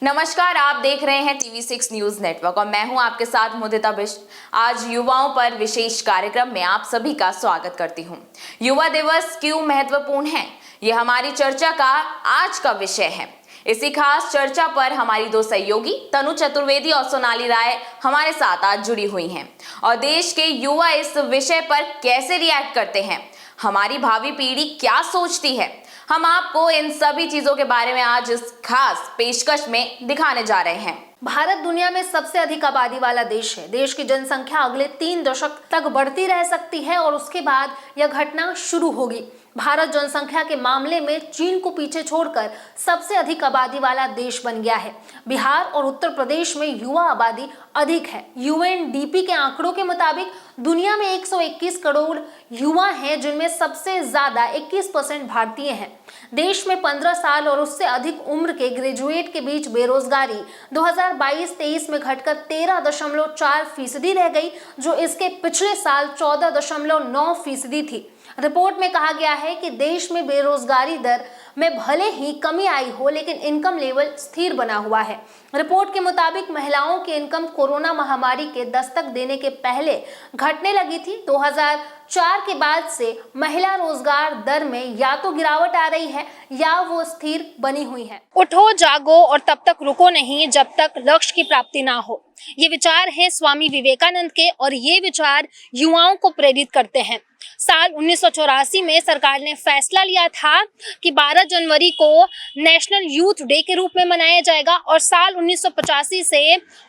नमस्कार, आप देख रहे हैं TV6 न्यूज नेटवर्क और मैं हूं आपके साथ मुदिता बिष्ट। आज युवाओं पर विशेष कार्यक्रम में आप सभी का स्वागत करती हूं। युवा दिवस क्यों महत्वपूर्ण है, ये हमारी चर्चा का आज का विषय है। इसी खास चर्चा पर हमारी दो सहयोगी तनु चतुर्वेदी और सोनाली राय हमारे साथ आज जुड़ी हुई हैं और देश के युवा इस विषय पर कैसे रिएक्ट करते हैं, हमारी भावी पीढ़ी क्या सोचती है, हम आपको इन सभी चीजों के बारे में आज इस खास पेशकश में दिखाने जा रहे हैं। भारत दुनिया में सबसे अधिक आबादी वाला देश है। देश की जनसंख्या अगले 3 दशक तक बढ़ती रह सकती है और उसके बाद यह घटना शुरू होगी। भारत जनसंख्या के मामले में चीन को पीछे छोड़कर सबसे अधिक आबादी वाला देश बन गया है। बिहार और उत्तर प्रदेश में युवा आबादी अधिक है। यूएनडीपी के आंकड़ों के मुताबिक दुनिया में 121 करोड़ युवा हैं, जिनमें सबसे ज्यादा 21% भारतीय हैं। देश में 15 साल और उससे अधिक उम्र के ग्रेजुएट के बीच बेरोजगारी 2022-23 में घटकर 13.4% रह गई, जो इसके पिछले साल 14.9% थी। रिपोर्ट में कहा गया है कि देश में बेरोजगारी दर में भले ही कमी आई हो, लेकिन इनकम लेवल स्थिर बना हुआ है। रिपोर्ट के मुताबिक महिलाओं की इनकम कोरोना महामारी के दस्तक देने के पहले घटने लगी थी। 2004 के बाद से महिला रोजगार दर में या तो गिरावट आ रही है या वो स्थिर बनी हुई है। उठो जागो और तब तक रुको नहीं जब तक लक्ष्य की प्राप्ति ना हो, ये विचार है स्वामी विवेकानंद के और ये विचार युवाओं को प्रेरित करते हैं। साल 1984 में सरकार ने फैसला लिया था कि 12 जनवरी को नेशनल यूथ डे के रूप में मनाया जाएगा और साल 1985 से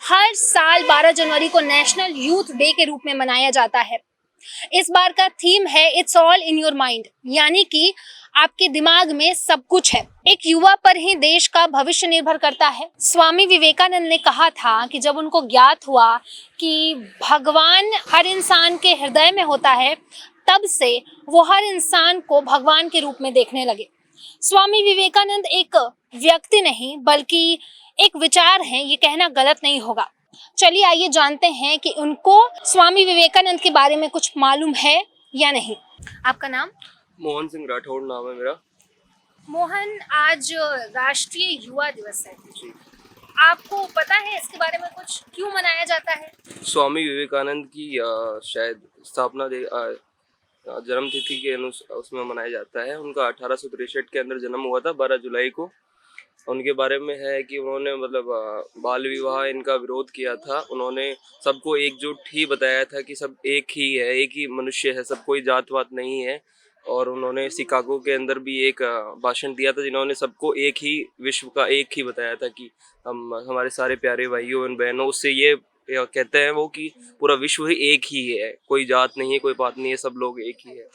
हर साल 12 जनवरी को नेशनल यूथ डे के रूप में मनाया जाता है। इस बार का थीम है it's all in your mind, यानी कि आपके दिमाग में सब कुछ है। एक युवा पर ही देश का भविष्य निर्भर करता है। स्वामी विवेकानंद ने कहा था कि जब उनको ज्ञात हुआ कि भगवान हर इंसान के हृदय में होता है, तब से वो हर इंसान को भगवान के रूप में देखने लगे। स्वामी विवेकानंद एक व्यक्ति नहीं बल्कि एक विचार है, ये कहना गलत नहीं होगा। चलिए आइए जानते हैं कि उनको स्वामी विवेकानंद के बारे में कुछ मालूम है या नहीं। आपका नाम? मोहन सिंह राठौड़ नाम है मेरा। मोहन, आज राष्ट्रीय युवा दिवस है, आपको पता है इसके बारे में कुछ, क्यों मनाया जाता है? स्वामी विवेकानंद की शायद स्थापना जन्म तिथि के उसमें मनाया जाता है। उनका 1863 के अंदर जन्म हुआ था 12 जुलाई को। उनके बारे में है कि उन्होंने बाल विवाह इनका विरोध किया था। उन्होंने सबको एकजुट ही बताया था कि सब एक ही है, एक ही मनुष्य है, सब कोई जात पात नहीं है। और उन्होंने शिकागो के अंदर भी एक भाषण दिया था जिन्होंने सबको एक ही विश्व का एक ही बताया था कि हम हमारे सारे प्यारे भाइयों एवं बहनों, उससे ये कहते हैं वो कि पूरा विश्व ही एक ही है, कोई जात नहीं है, कोई बात नहीं है, सब लोग एक ही है।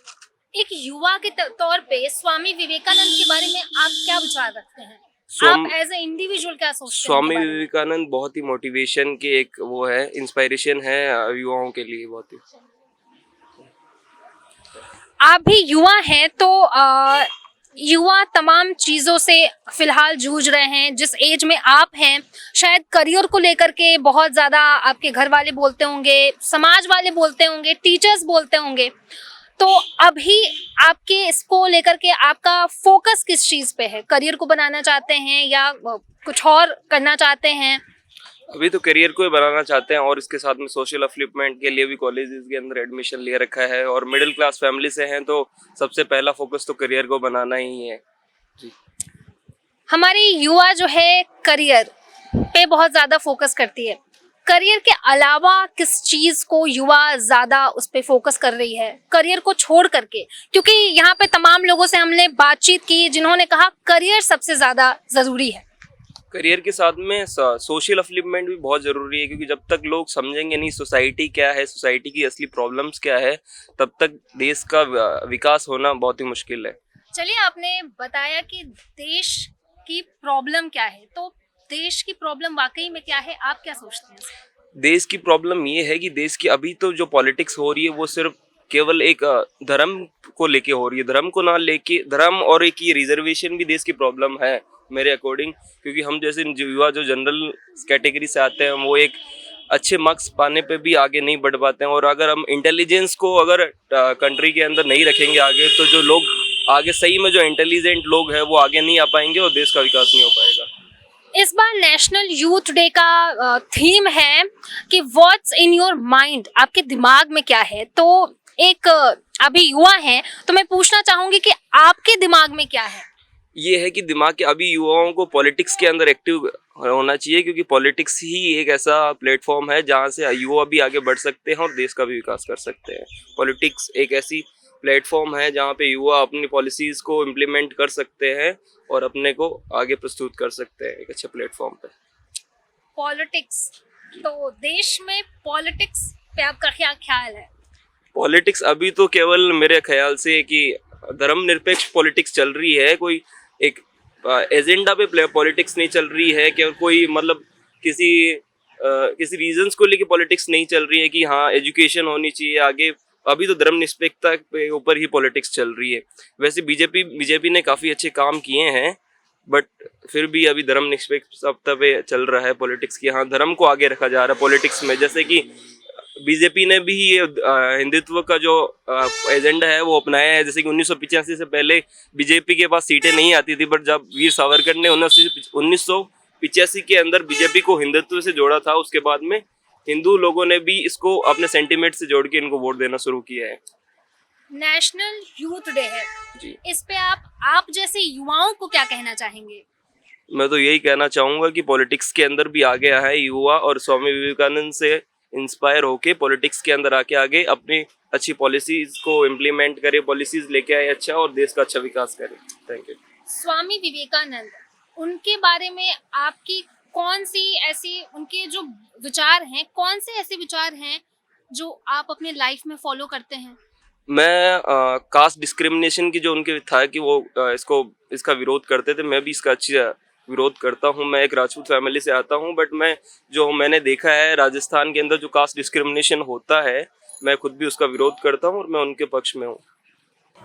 एक युवा के तौर पे स्वामी विवेकानंद के बारे में आप क्या विचार रखते हैं? आप एज ए इंडिविजुअल क्या सोचते हैं? स्वामी विवेकानंद बहुत ही मोटिवेशन के एक वो है, इंस्पिरेशन है युवाओं के लिए बहुत ही। आप भी युवा हैं तो युवा तमाम चीजों से फिलहाल जूझ रहे हैं। जिस एज में आप हैं, शायद करियर को लेकर के बहुत ज्यादा आपके घर वाले बोलते होंगे, समाज वाले बोलते होंगे, टीचर्स बोलते होंगे, तो अभी आपके इसको लेकर के आपका फोकस किस चीज पे है? करियर को बनाना चाहते हैं या कुछ और करना चाहते हैं? अभी तो करियर को ही बनाना चाहते हैं और इसके साथ में सोशल अपलिफ्टमेंट के लिए भी कॉलेजेस के अंदर एडमिशन ले रखा है। और मिडिल क्लास फैमिली से हैं तो सबसे पहला फोकस तो करियर को बनाना ही है जी। हमारी युवा जो है करियर पे बहुत ज्यादा फोकस करती है। करियर के अलावा किस चीज को युवा ज्यादा उस पे फोकस कर रही है, करियर को छोड़ करके? क्योंकि यहाँ पे तमाम लोगों से हमने बातचीत की जिन्होंने कहा करियर सबसे ज्यादा जरूरी है। करियर के साथ में सोशल अपलिफ्टमेंट भी बहुत ज़रूरी है, क्योंकि जब तक लोग समझेंगे नहीं सोसाइटी क्या है, सोसाइटी की असली प्रॉब्लम्स क्या है, तब तक देश का विकास होना बहुत ही मुश्किल है। चलिए, आपने बताया कि देश की प्रॉब्लम क्या है, तो देश की प्रॉब्लम वाकई में क्या है, आप क्या सोचते हैं? देश की प्रॉब्लम ये है कि देश की अभी तो जो पॉलिटिक्स हो रही है वो सिर्फ केवल एक धर्म को लेके हो रही है। धर्म को ना लेके, धर्म और एक ये रिजर्वेशन भी देश की प्रॉब्लम है मेरे अकॉर्डिंग, क्योंकि हम जैसे युवा जो जनरल कैटेगरी से आते हैं वो एक अच्छे मार्क्स पाने पे भी आगे नहीं बढ़ पाते हैं। और अगर हम इंटेलिजेंस को अगर कंट्री के अंदर नहीं रखेंगे आगे, तो जो लोग आगे सही में जो इंटेलिजेंट लोग हैं वो आगे नहीं आ पाएंगे और देश का विकास नहीं हो पाएगा। इस बार नेशनल यूथ डे का थीम है कि व्हाट्स इन योर माइंड, आपके दिमाग में क्या है। तो एक अभी युवा हैं तो मैं पूछना चाहूंगी कि आपके दिमाग में क्या है। ये है कि दिमाग के अभी युवाओं को पॉलिटिक्स के अंदर एक्टिव होना चाहिए, क्योंकि पॉलिटिक्स ही एक ऐसा प्लेटफॉर्म है जहाँ से युवा भी आगे बढ़ सकते हैं और देश का भी विकास कर सकते हैं। पॉलिटिक्स एक ऐसी प्लेटफॉर्म है जहाँ पे युवा अपनी पॉलिसीज को इम्प्लीमेंट कर सकते हैं और अपने को आगे प्रस्तुत कर सकते हैं एक अच्छे प्लेटफॉर्म पे। पॉलिटिक्स, तो देश में पॉलिटिक्स पे आपका क्या ख्याल है। पॉलिटिक्स अभी तो केवल मेरे ख्याल से कि धर्मनिरपेक्ष पॉलिटिक्स चल रही है, कोई एक एजेंडा पे पॉलिटिक्स नहीं चल रही है, कि कोई मतलब किसी रीजंस को लेके पॉलिटिक्स नहीं चल रही है कि हाँ एजुकेशन होनी चाहिए आगे। अभी तो धर्मनिरपेक्षता के ऊपर ही पॉलिटिक्स चल रही है। वैसे बीजेपी ने काफ़ी अच्छे काम किए हैं, बट फिर भी अभी धर्मनिरपेक्षता पे चल रहा है पॉलिटिक्स की। हाँ, धर्म को आगे रखा जा रहा है पॉलिटिक्स में। जैसे कि बीजेपी ने भी ये हिंदुत्व का जो एजेंडा है वो अपनाया है। जैसे कि 1985 से पहले बीजेपी के पास सीटें नहीं आती थी, बट जब वीर सावरकर ने 1985 के अंदर बीजेपी को हिंदुत्व से जोड़ा था, उसके बाद में हिंदू लोगों ने भी इसको अपने सेंटिमेंट से जोड़ के इनको वोट देना शुरू किया है। नेशनल यूथ डे है जी, इस पे आप जैसे युवाओं को क्या कहना चाहेंगे। मैं तो यही कहना चाहूँगा कि पॉलिटिक्स के अंदर भी आगे आए युवा और स्वामी विवेकानंद से इंस्पायर होके पॉलिटिक्स के अंदर आगे अपनी अच्छी पॉलिसीज को इम्प्लीमेंट करे, पॉलिसीज लेके आए अच्छा और देश का अच्छा विकास करे। Thank you. स्वामी विवेकानंद, उनके बारे में आपकी कौन सी ऐसी, उनके जो विचार हैं, कौन से ऐसे विचार हैं जो आप अपने लाइफ में फॉलो करते हैं। मैं कास्ट डिस्क्रिमिनेशन की जो उनके था कि वो इसका विरोध करते थे, मैं भी इसका अच्छा विरोध करता हूँ। मैं एक राजपूत फैमिली से आता हूँ, बट मैंने देखा है राजस्थान के अंदर जो कास्ट डिस्क्रिमिनेशन होता है, मैं खुद भी उसका विरोध करता हूँ और मैं उनके पक्ष में हूँ।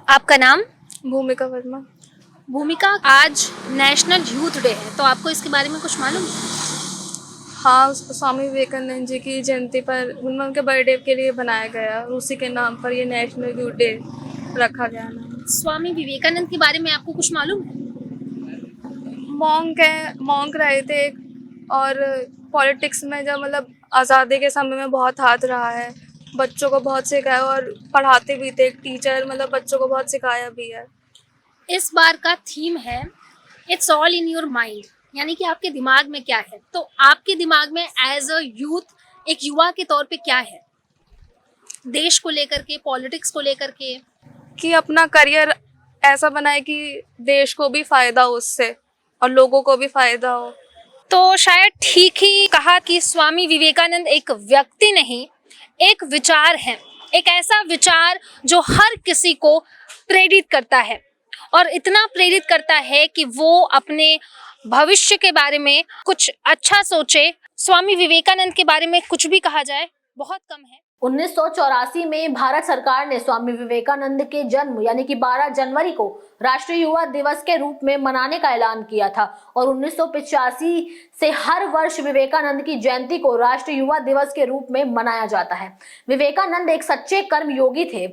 आपका नाम। भूमिका वर्मा। भूमिका, आज नेशनल यूथ डे है तो आपको इसके बारे में कुछ मालूम। हाँ, उसको स्वामी विवेकानंद जी की जयंती पर उनके बर्थडे के लिए बनाया गया और उसी के नाम पर ये नेशनल यूथ डे रखा गया नाम। स्वामी विवेकानंद के बारे में आपको कुछ मालूम है। मॉन्क रहे थे और पॉलिटिक्स में जब मतलब आज़ादी के समय में बहुत हाथ रहा है, बच्चों को बहुत सिखाया और पढ़ाते भी थे। एक टीचर मतलब बच्चों को बहुत सिखाया भी है। इस बार का थीम है it's all in your mind, यानी कि आपके दिमाग में क्या है। तो आपके दिमाग में एज अ यूथ, एक युवा के तौर पे क्या है, देश को लेकर के, पॉलिटिक्स को लेकर के। कि अपना करियर ऐसा बनाए कि देश को भी फ़ायदा हो उससे और लोगों को भी फ़ायदा हो। तो शायद ठीक ही कहा कि स्वामी विवेकानंद एक व्यक्ति नहीं, एक विचार है, एक ऐसा विचार जो हर किसी को प्रेरित करता है और इतना प्रेरित करता है कि वो अपने भविष्य के बारे में कुछ अच्छा सोचे। स्वामी विवेकानंद के बारे में कुछ भी कहा जाए बहुत कम है। 1984 में भारत सरकार ने स्वामी विवेकानंद के जन्म यानी कि 12 जनवरी को राष्ट्रीय युवा दिवस के रूप में मनाने का ऐलान किया था और 1985 से हर वर्ष विवेकानंद की जयंती को राष्ट्रीय युवा दिवस के रूप में मनाया जाता है। विवेकानंद एक सच्चे कर्मयोगी थे।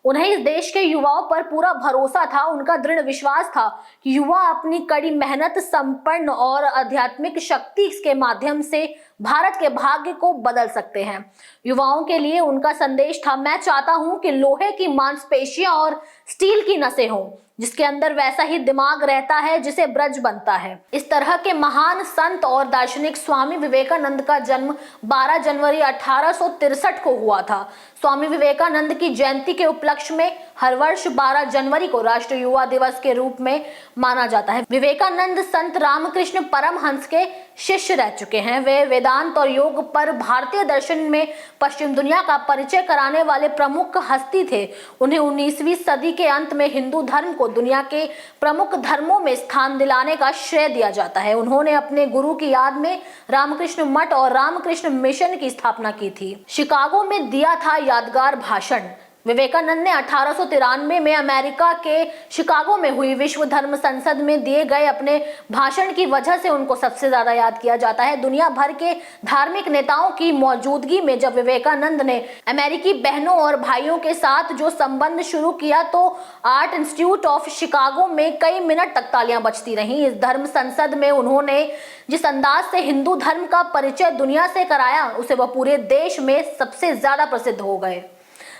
उन्हें इस देश के युवाओं पर पूरा भरोसा था। उनका दृढ़ विश्वास था कि युवा अपनी कड़ी मेहनत, संपन्न और आध्यात्मिक शक्ति के माध्यम से भारत के भाग्य को बदल सकते हैं। युवाओं के लिए उनका संदेश था, मैं चाहता हूं कि लोहे की मांसपेशियां और स्टील की नसें हों, जिसके अंदर वैसा ही दिमाग रहता है जिसे ब्रज बनता है। इस तरह के महान संत और दार्शनिक स्वामी विवेकानंद का जन्म 12 जनवरी 1863 को हुआ था। स्वामी विवेकानंद की जयंती के उपलक्ष्य में हर वर्ष 12 जनवरी को राष्ट्रीय युवा दिवस के रूप में माना जाता है। विवेकानंद संत रामकृष्ण परमहंस के शिष्य रह चुके हैं। वे वेदांत और योग पर भारतीय दर्शन में पश्चिम दुनिया का परिचय कराने वाले प्रमुख हस्ती थे। उन्हें 19वीं सदी के अंत में हिंदू धर्म को दुनिया के प्रमुख धर्मों में स्थान दिलाने का श्रेय दिया जाता है। उन्होंने अपने गुरु की याद में रामकृष्ण मठ और रामकृष्ण मिशन की स्थापना की थी। शिकागो में दिया था यादगार भाषण। विवेकानंद ने 1893 में अमेरिका के शिकागो में हुई विश्व धर्म संसद में दिए गए अपने भाषण की वजह से उनको सबसे ज्यादा याद किया जाता है। दुनिया भर के धार्मिक नेताओं की मौजूदगी में जब विवेकानंद ने अमेरिकी बहनों और भाइयों के साथ जो संबंध शुरू किया तो आर्ट इंस्टीट्यूट ऑफ शिकागो में कई मिनट तक तालियां बजती रहीं। इस धर्म संसद में उन्होंने जिस अंदाज से हिंदू धर्म का परिचय दुनिया से कराया उसे वह पूरे देश में सबसे ज्यादा प्रसिद्ध हो गए।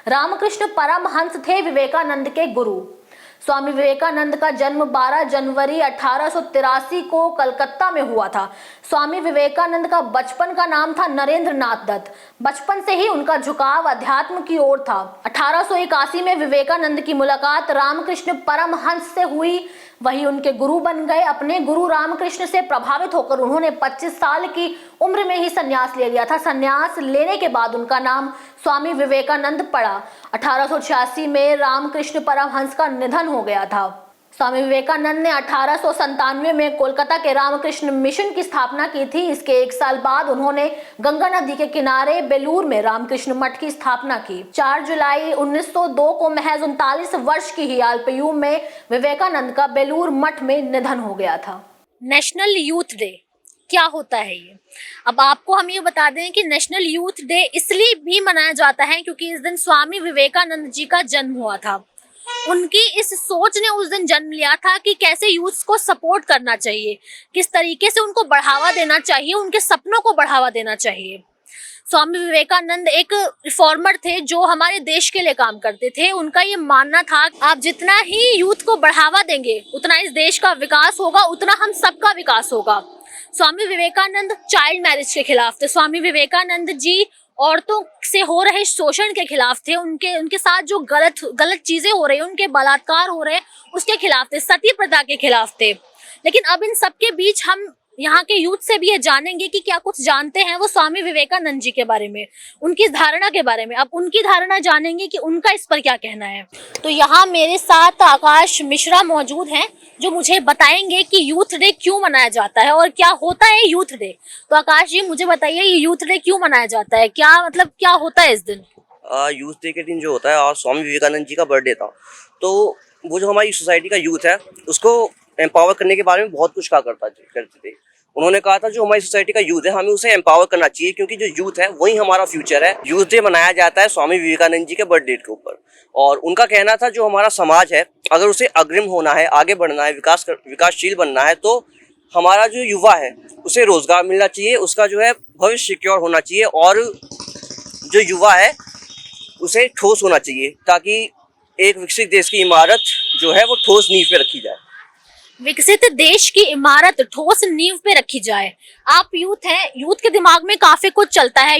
रामकृष्ण परमहंस थे विवेकानंद के गुरु। स्वामी विवेकानंद का जन्म 12 जनवरी 1883 को कलकत्ता में हुआ था। स्वामी विवेकानंद का बचपन का नाम था नरेंद्र नाथ दत्त। बचपन से ही उनका झुकाव अध्यात्म की ओर था। 1881 में विवेकानंद की मुलाकात रामकृष्ण परमहंस से हुई, वही उनके गुरु बन गए। अपने गुरु रामकृष्ण से प्रभावित होकर उन्होंने 25 साल की उम्र में ही संन्यास ले लिया था। संन्यास लेने के बाद उनका नाम स्वामी विवेकानंद पड़ा। 1886 में रामकृष्ण परमहंस का निधन हो गया था। स्वामी विवेकानंद ने 1897 में कोलकाता के रामकृष्ण मिशन की स्थापना की थी। इसके एक साल बाद उन्होंने गंगा नदी के किनारे बेलूर में रामकृष्ण मठ की स्थापना की। 4 जुलाई 1902 को महज 39 वर्ष की ही अल्पायु में विवेकानंद का बेलूर मठ में निधन हो गया था। नेशनल यूथ डे क्या होता है ये? अब आपको हम ये बता दें कि नेशनल यूथ डे इसलिए भी मनाया जाता है क्योंकि इस दिन स्वामी विवेकानंद जी का जन्म हुआ था। उनकी इस सोच ने उस दिन जन्म लिया था कि कैसे यूथ को सपोर्ट करना चाहिए, किस तरीके से उनको बढ़ावा देना चाहिए, उनके सपनों को बढ़ावा देना चाहिए। स्वामी विवेकानंद एक रिफॉर्मर थे जो हमारे देश के लिए काम करते थे। उनका ये मानना था आप जितना ही यूथ को बढ़ावा देंगे उतना इस देश का विकास होगा, उतना हम सबका विकास होगा। स्वामी विवेकानंद चाइल्ड मैरिज के खिलाफ थे। स्वामी विवेकानंद जी औरतों से हो रहे शोषण के खिलाफ थे। उनके साथ जो गलत चीजें हो रही हैं, उनके बलात्कार हो रहे हैं, उसके खिलाफ थे। सती प्रथा के खिलाफ थे। लेकिन अब इन सबके बीच हम यहाँ के यूथ से भी ये जानेंगे कि क्या कुछ जानते हैं वो स्वामी विवेकानंद जी के बारे में, उनकी धारणा के बारे में। अब उनकी धारणा जानेंगे कि उनका इस पर क्या कहना है। तो यहाँ मेरे साथ आकाश मिश्रा मौजूद हैं जो मुझे बताएंगे कि यूथ डे क्यों मनाया जाता है और क्या होता है यूथ डे। तो आकाश जी मुझे बताइए ये यूथ डे क्यों मनाया जाता है, क्या मतलब क्या होता है इस दिन? यूथ डे के दिन जो होता है आज स्वामी विवेकानंद जी का बर्थडे था, तो वो जो हमारी सोसाइटी का यूथ है उसको एम्पावर करने के बारे में बहुत कुछ कहा करते थे। उन्होंने कहा था जो हमारी सोसाइटी का यूथ है हमें उसे एम्पावर करना चाहिए क्योंकि जो यूथ है वही हमारा फ्यूचर है। यूथ डे मनाया जाता है स्वामी विवेकानंद जी के बर्थडे के ऊपर और उनका कहना था जो हमारा समाज है अगर उसे अग्रिम होना है, आगे बढ़ना है, विकासशील बनना है तो हमारा जो युवा है उसे रोजगार मिलना चाहिए, उसका जो है भविष्य सिक्योर होना चाहिए और जो युवा है उसे ठोस होना चाहिए ताकि एक विकसित देश की इमारत जो है वो ठोस नींव पे रखी जाए। विकसित देश की इमारत ठोस नींव पे रखी जाए। आप यूथ हैं, यूथ के दिमाग में काफी कुछ चलता है।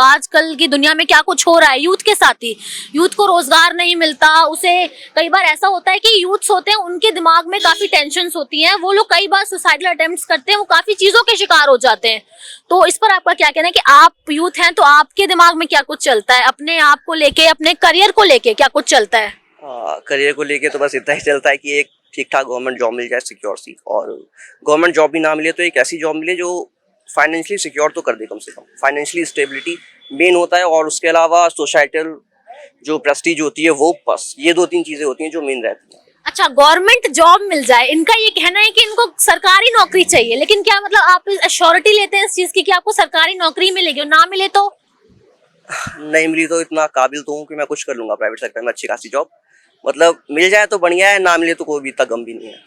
आजकल की दुनिया में क्या कुछ हो रहा है यूथ के साथ ही। यूथ को रोजगार नहीं मिलता, उसे कई बार ऐसा होता है कि यूथ्स होते हैं उनके दिमाग में काफी टेंशन्स होती हैं, वो लोग कई बार सुसाइडल अटेम्प्ट्स करते हैं, वो काफी चीजों के शिकार हो जाते हैं। तो इस पर आपका क्या कहना है कि आप यूथ हैं तो आपके दिमाग में क्या कुछ चलता है, अपने आप को लेके, अपने करियर को लेके क्या कुछ चलता है? करियर को लेके तो बस इतना ही चलता है कि एक ठीक ठाक गवर्नमेंट जॉब मिल जाए सिक्योर सी, और गवर्नमेंट जॉब भी ना मिले तो एक ऐसी जॉब मिले जो फाइनेंशियली सिक्योर तो कर दे, कम से कम फाइनेंशियली स्टेबिलिटी मेन होता है। और उसके अलावा सोसाइटल जो प्रेस्टीज होती है वो, बस ये 2-3 चीजें होती हैं जो मेन रहती हैं। अच्छा, गवर्नमेंट जॉब मिल जाए, इनका ये कहना है कि इनको सरकारी नौकरी चाहिए, लेकिन क्या मतलब आप एश्योरिटी लेते हैं इस चीज की कि आपको सरकारी नौकरी मिलेगी और ना मिले तो? नहीं मिली तो इतना काबिल तो हूँ कि मैं कुछ कर लूंगा प्राइवेट सेक्टर में अच्छी खासी जॉब, मतलब मिल जाए तो बढ़िया है, ना मिले तो कोई भी इतना गम भी नहीं है।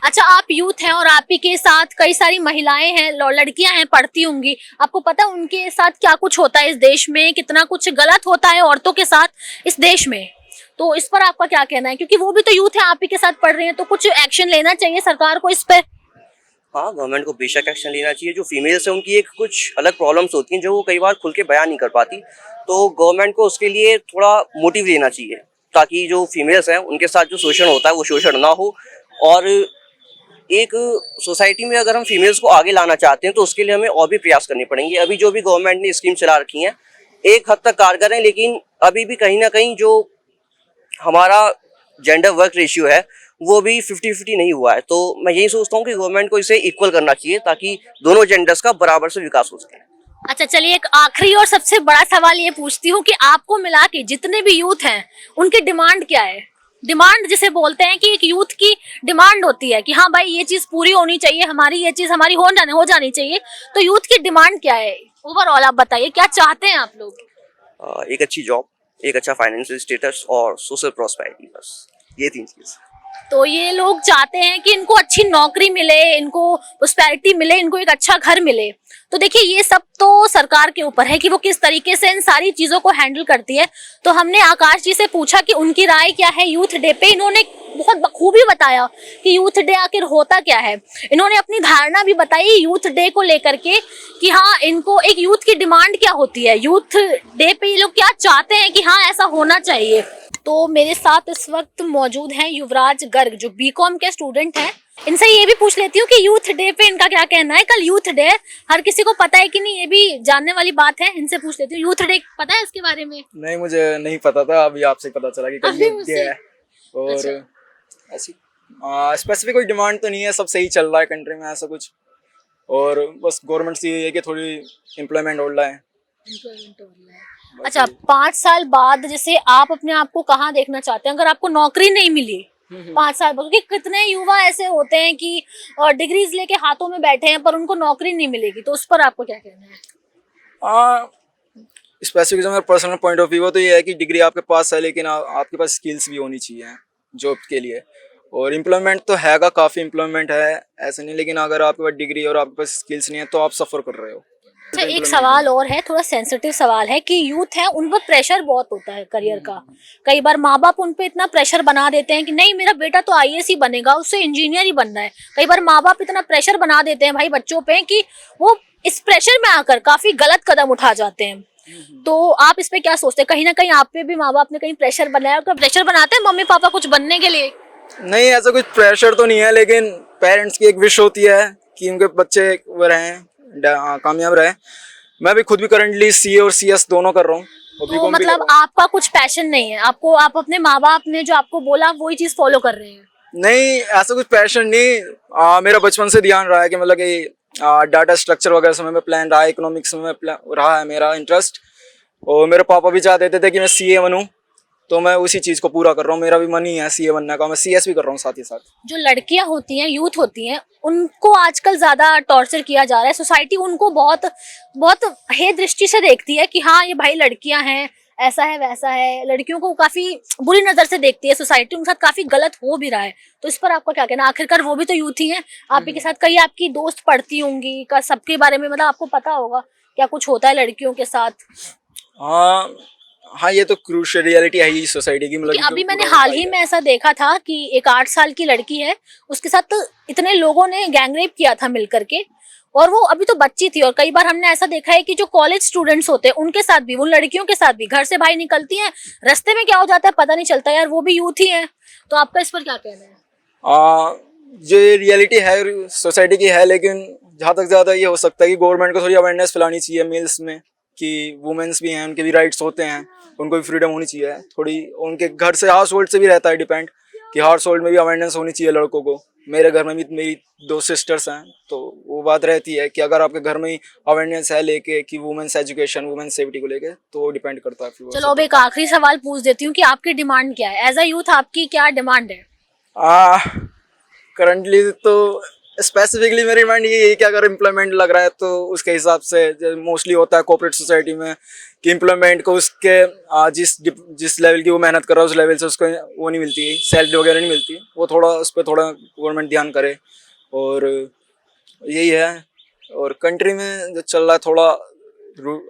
अच्छा, आप यूथ हैं और आप ही के साथ कई सारी महिलाएं हैं, लड़कियां हैं, पढ़ती होंगी, आपको पता है उनके साथ क्या कुछ होता है इस देश में, कितना कुछ गलत होता है औरतों के साथ इस देश में। तो इस पर आपका क्या कहना है, क्योंकि वो भी तो यूथ है, आप ही के साथ पढ़ रहे हैं, तो कुछ एक्शन लेना चाहिए सरकार को इस पर? हाँ, गवर्नमेंट को बेशक एक्शन लेना चाहिए। जो फीमेल्स है उनकी एक कुछ अलग प्रॉब्लम्स होती हैं जो वो कई बार खुल के बयान नहीं कर पाती, तो गवर्नमेंट को उसके लिए थोड़ा मोटिव लेना चाहिए ताकि जो फीमेल्स हैं उनके साथ जो शोषण होता है वो शोषण ना हो। और एक सोसाइटी में अगर हम फीमेल्स को आगे लाना चाहते हैं तो उसके लिए हमें और भी प्रयास करने पड़ेंगे। अभी जो भी गवर्नमेंट ने स्कीम चला रखी हैं एक हद तक कारगर हैं, लेकिन अभी भी कहीं ना कहीं जो हमारा जेंडर वर्क रेशियो है वो भी 50-50 नहीं हुआ है। तो मैं यही सोचता हूँ कि गवर्नमेंट को इसे इक्वल करना चाहिए ताकि दोनों जेंडर्स का बराबर से विकास हो सके। अच्छा चलिए, एक आखिरी और सबसे बड़ा सवाल ये पूछती हूँ कि आपको मिला के जितने भी यूथ हैं उनकी डिमांड क्या है? डिमांड जिसे बोलते हैं कि एक यूथ की डिमांड होती है कि हाँ भाई ये चीज पूरी होनी चाहिए, हमारी ये चीज हमारी हो जानी चाहिए, तो यूथ की डिमांड क्या है ओवरऑल? आप बताइए क्या चाहते हैं आप लोग? एक अच्छी जॉब, एक अच्छा फाइनेंशियल स्टेटस और सोशल प्रॉस्पेरिटी, बस ये 3 चीज़। तो ये लोग चाहते हैं कि इनको अच्छी नौकरी मिले, इनको प्रोस्पेरिटी मिले, इनको एक अच्छा घर मिले। तो देखिए ये सब तो सरकार के ऊपर है कि वो किस तरीके से इन सारी चीजों को हैंडल करती है। तो हमने आकाश जी से पूछा कि उनकी राय क्या है यूथ डे पे। इन्होंने बहुत बखूबी बताया कि यूथ डे आखिर होता क्या है। इन्होंने अपनी धारणा भी बताई यूथ डे को लेकर के कि हाँ इनको एक यूथ की डिमांड क्या होती है, यूथ डे पे ये लोग क्या चाहते हैं कि हाँ ऐसा होना चाहिए। तो मेरे साथ इस वक्त मौजूद हैं युवराज गर्ग जो बीकॉम के स्टूडेंट हैं। इनसे ये भी पूछ लेती हूँ कि यूथ डे पे इनका क्या कहना है। कल यूथ डे, हर किसी को पता है कि नहीं ये भी जानने वाली बात है। इनसे पूछ लेती हूँ, यूथ डे पता है इसके बारे में? नहीं, मुझे नहीं पता था, अभी आपसे पता चला कि कल अभी यूथ डे है। और अच्छा। ऐसी स्पेसिफिक कोई डिमांड तो नहीं है, सब सही चल रहा है कंट्री में ऐसा कुछ। और बस गवर्नमेंट से ये है कि थोड़ी एम्प्लॉयमेंट हो रहा है। अच्छा 5 साल बाद जैसे आप अपने आप को कहाँ देखना चाहते हैं अगर आपको नौकरी नहीं मिली 5 साल बाद? क्योंकि कितने युवा ऐसे होते हैं कि डिग्रीज लेके हाथों में बैठे हैं पर उनको नौकरी नहीं मिलेगी, तो उस पर आपको क्या कहना है? स्पेसिफिक मेरा पर्सनल पॉइंट ऑफ व्यू तो ये है कि डिग्री आपके पास है, लेकिन आपके पास स्किल्स भी होनी चाहिए जॉब के लिए। और एम्प्लॉयमेंट तो हैगा, काफ़ी एम्प्लॉयमेंट है ऐसे नहीं, लेकिन अगर आपके पास डिग्री और आपके पास स्किल्स नहीं है तो आप सफ़र कर रहे हो। अच्छा एक सवाल और है, थोड़ा सेंसिटिव सवाल है कि यूथ है उन पर प्रेशर बहुत होता है करियर का। कई बार माँ बाप उन पे इतना प्रेशर बना देते हैं कि नहीं मेरा बेटा तो आईएएस ही बनेगा, उससे इंजीनियर ही बनना है। कई बार माँ बाप इतना प्रेशर बना देते हैं भाई बच्चों पे कि वो इस प्रेशर में आकर काफी गलत कदम उठा जाते हैं। तो आप इस पे क्या सोचते हैं? कहीं ना कहीं आप पे भी माँ बाप ने कहीं प्रेशर बनाया, और प्रेशर बनाते हैं मम्मी पापा कुछ बनने के लिए? नहीं, ऐसा कुछ प्रेशर तो नहीं है, लेकिन पेरेंट्स की एक विश होती है कि उनके बच्चे वो रहें, कामयाब रहे। मैं भी खुद भी करंटली सीए और सीएस दोनों कर रहा हूँ। तो मतलब आपका कुछ पैशन नहीं है, आपको आप अपने माँ बाप ने जो आपको बोला वही चीज फॉलो कर रहे हैं? नहीं, ऐसा कुछ पैशन नहीं। मेरा बचपन से ध्यान रहा है कि मतलब कि डाटा स्ट्रक्चर वगैरह समय में प्लान रहा है, इकोनॉमिक्स में रहा है मेरा इंटरेस्ट। और मेरे पापा भी चाहते थे कि मैं सीए बनूँ, तो मैं उसी चीज़ को पूरा कर रहा हूँ। मेरा भी मन ही है सीए बनने का, मैं सीएस भी कर रहा हूँ साथ ही साथ। जो लड़कियां होती हैं, यूथ होती हैं, उनको आजकल ज्यादा टॉर्चर किया जा रहा है। सोसाइटी उनको बहुत बहुत हे दृष्टि से देखती है कि हाँ ये भाई लड़कियां हैं, ऐसा है वैसा है। लड़कियों को काफी बुरी नजर से देखती है सोसाइटी, उनके साथ काफी गलत हो भी रहा है। तो इस पर आपका क्या कहना? आखिरकार वो भी तो यूथ ही हैं, आप ही के साथ कई आपकी दोस्त पढ़ती होंगी, का सबके बारे में मतलब आपको पता होगा क्या कुछ होता है लड़कियों के साथ। हाँ, ये तो क्रूशियल रियलिटी है ही सोसाइटी की। मतलब अभी मैंने हाल ही में ऐसा देखा था कि एक 8 साल की लड़की है, उसके साथ तो इतने लोगों ने गैंगरेप किया था मिलकर के, और वो अभी तो बच्ची थी। और कई बार हमने ऐसा देखा है कि जो कॉलेज स्टूडेंट्स होते हैं उनके साथ भी, वो लड़कियों के साथ भी, घर से बाहर निकलती हैं, रास्ते में क्या हो जाता है पता नहीं चलता यार, वो भी यूथ ही है। तो आपका इस पर क्या कहना है? जो ये रियलिटी है सोसाइटी की है, लेकिन जहाँ तक ज़्यादा ये हो सकता है कि गवर्नमेंट को थोड़ी अवेयरनेस फैलानी चाहिए मेल्स में कि वुमेन्स भी हैं, उनके भी राइट्स होते हैं, उनको भी फ्रीडम होनी चाहिए थोड़ी। उनके घर से, हाउस होल्ड से भी रहता है डिपेंड कि हाउस होल्ड में भी अवेयरनेस होनी चाहिए लड़कों को। मेरे घर में भी मेरी 2 सिस्टर्स हैं, तो वो बात रहती है कि अगर आपके घर में ही अवेयरनेस है लेके कि वुमेन्स एजुकेशन, वुमेन्स सेफ्टी को लेके, तो वो डिपेंड करता है। चलो अब एक आखिरी सवाल पूछ देती हूँ कि आपकी डिमांड क्या है? एज अ यूथ आपकी क्या डिमांड है? करंटली तो स्पेसिफिकली मेरी डिमांड ये है कि अगर एम्प्लॉयमेंट लग रहा है तो उसके हिसाब से मोस्टली होता है कोऑपरेट सोसाइटी में कि एम्प्लॉयमेंट को उसके जिस लेवल की वो मेहनत कर रहा है उस लेवल से उसको वो नहीं मिलती, सैलरी वगैरह नहीं मिलती। वो थोड़ा उस पर थोड़ा गवर्नमेंट ध्यान करे, और यही है। और कंट्री में जो चल रहा है थोड़ा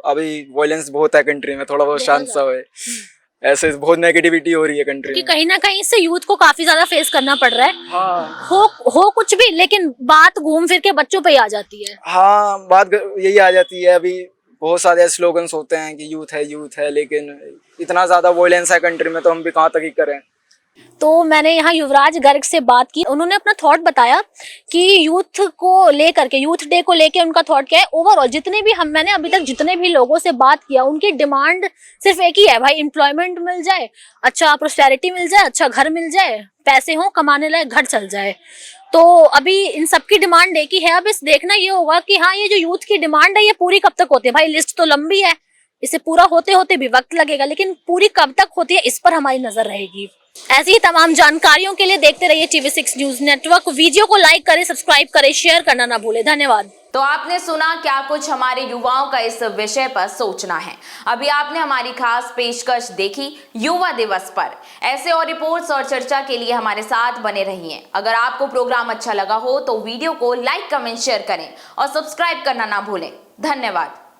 अभी वायलेंस बहुत है कंट्री में, थोड़ा बहुत शांत सा है। ऐसे बहुत नेगेटिविटी हो रही है कंट्री में। कहीं ना कहीं इससे यूथ को काफी ज्यादा फेस करना पड़ रहा है। हाँ, हो कुछ भी, लेकिन बात घूम फिर के बच्चों पे ही आ जाती है। हाँ, बात यही आ जाती है। अभी बहुत सारे स्लोगन्स होते हैं कि यूथ है, लेकिन इतना ज्यादा वायलेंस है कंट्री में, तो हम भी कहाँ तक ही करें। तो मैंने यहाँ युवराज गर्ग से बात की, उन्होंने अपना थॉट बताया कि यूथ को लेकर के, यूथ डे को लेकर उनका थॉट क्या है। ओवरऑल जितने भी मैंने अभी तक जितने भी लोगों से बात किया, उनकी डिमांड सिर्फ एक ही है, भाई एम्प्लॉयमेंट मिल जाए, अच्छा प्रोस्पेरिटी मिल जाए, अच्छा घर मिल जाए, पैसे हो कमाने लायक घर चल जाए। तो अभी इन सबकी डिमांड एक ही है। अब इस देखना ये होगा कि हाँ, ये जो यूथ की डिमांड है ये पूरी कब तक होती है। भाई लिस्ट तो लंबी है, इसे पूरा होते होते भी वक्त लगेगा, लेकिन पूरी कब तक होती है इस पर हमारी नजर रहेगी। ऐसी ही तमाम जानकारियों के लिए देखते रहिए TV6 न्यूज नेटवर्क। वीडियो को लाइक करें, सब्सक्राइब करें, शेयर करना ना भूलें। धन्यवाद। तो आपने सुना क्या कुछ हमारे युवाओं का इस विषय पर सोचना है। अभी आपने हमारी खास पेशकश देखी युवा दिवस पर। ऐसे और रिपोर्ट्स और चर्चा के लिए हमारे साथ बने रहिए। अगर आपको प्रोग्राम अच्छा लगा हो तो वीडियो को लाइक, कमेंट, शेयर करें और सब्सक्राइब करना ना भूलें। धन्यवाद।